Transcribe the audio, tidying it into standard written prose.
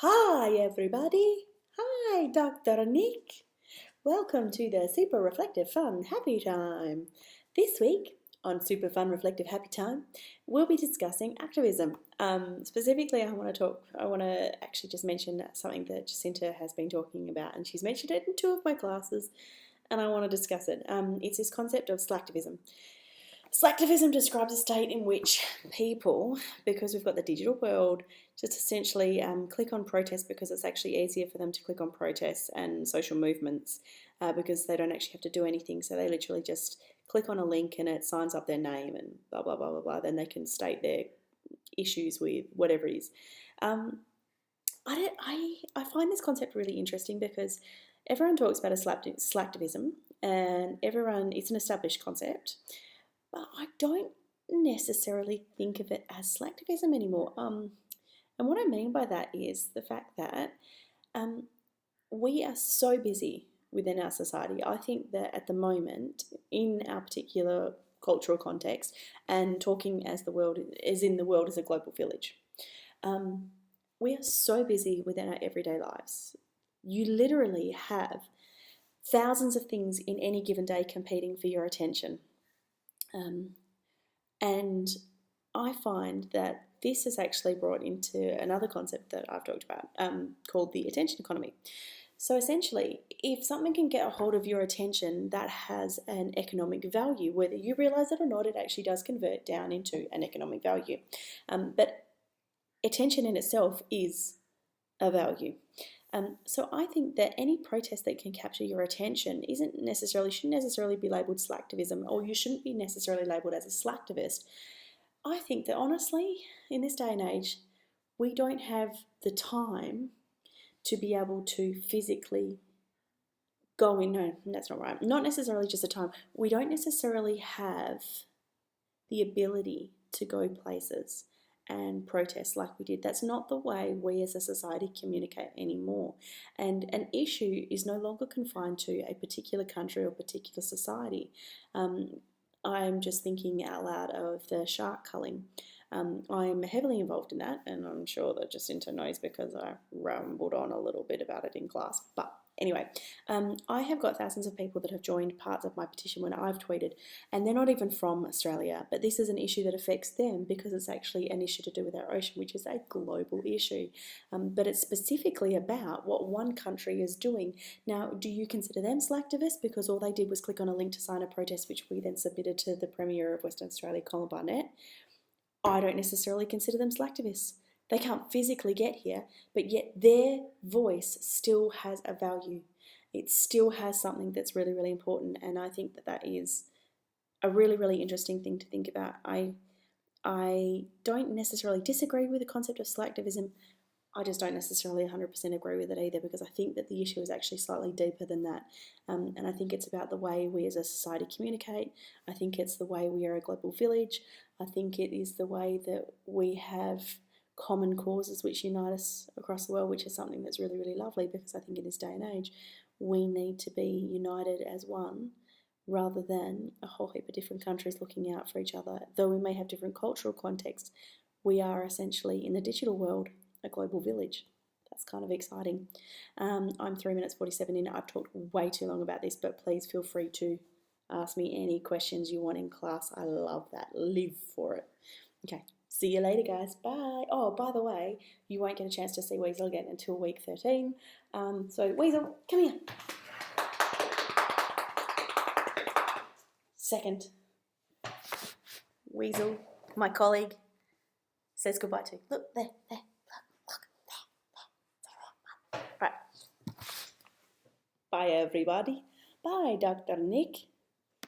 Hi everybody! Hi Dr. Nick! Welcome to the Super Reflective Fun Happy Time. This week on Super Fun Reflective Happy Time, we'll be discussing activism. Specifically, I want to actually just mention something that Jacinta has been talking about, and she's mentioned it in two of my classes, and I want to discuss it. It's this concept of slacktivism. Slacktivism describes a state in which people, because we've got the digital world, just essentially click on protest because it's actually easier for them to click on protests and social movements because they don't actually have to do anything. So they literally just click on a link and it signs up their name and blah, blah, blah, blah, blah. Then they can state their issues with whatever it is. I find this concept really interesting because everyone talks about slacktivism and it's an established concept. But I don't necessarily think of it as slacktivism anymore. And what I mean by that is the fact that we are so busy within our society. I think that at the moment, in our particular cultural context, and talking as the world as a global village, we are so busy within our everyday lives. You literally have thousands of things in any given day competing for your attention. And I find that this is actually brought into another concept that I've talked about called the attention economy. So essentially, if something can get a hold of your attention that has an economic value, whether you realize it or not, it actually does convert down into an economic value. But attention in itself is a value. So I think that any protest that can capture your attention shouldn't necessarily be labelled slacktivism, or you shouldn't be necessarily labelled as a slacktivist. I think that honestly, in this day and age, we don't have the time to be able to physically go in. No, that's not right. Not necessarily just the time. We don't necessarily have the ability to go places and protest like we did. That's not the way we as a society communicate anymore. And an issue is no longer confined to a particular country or particular society. I'm just thinking out loud of the shark culling. I'm heavily involved in that, and I'm sure that Jacinta knows because I rambled on a little bit about it in class. But anyway, I have got thousands of people that have joined parts of my petition when I've tweeted, and they're not even from Australia, but this is an issue that affects them because it's actually an issue to do with our ocean, which is a global issue. But it's specifically about what one country is doing. Now, do you consider them slacktivists because all they did was click on a link to sign a protest, which we then submitted to the Premier of Western Australia, Colin Barnett? I don't necessarily consider them slacktivists. They can't physically get here, but yet their voice still has a value. It still has something that's really, really important, and I think that that is a really, really interesting thing to think about. I don't necessarily disagree with the concept of slacktivism. I just don't necessarily 100% agree with it either, because I think that the issue is actually slightly deeper than that. And I think it's about the way we as a society communicate. I think it's the way we are a global village. I think it is the way that we have common causes which unite us across the world, which is something that's really, really lovely, because I think in this day and age, we need to be united as one rather than a whole heap of different countries looking out for each other. Though we may have different cultural contexts, we are essentially in the digital world a global village. That's kind of exciting. I'm 3 minutes 47 in. I've talked way too long about this, but please feel free to ask me any questions you want in class. I love that. Live for it. Okay, see you later, guys. Bye. Oh, by the way, you won't get a chance to see Weasel again until week 13. So, Weasel, come here. Second, Weasel, my colleague, says goodbye to. Look, there. Right. Bye, everybody. Bye, Dr. Nick.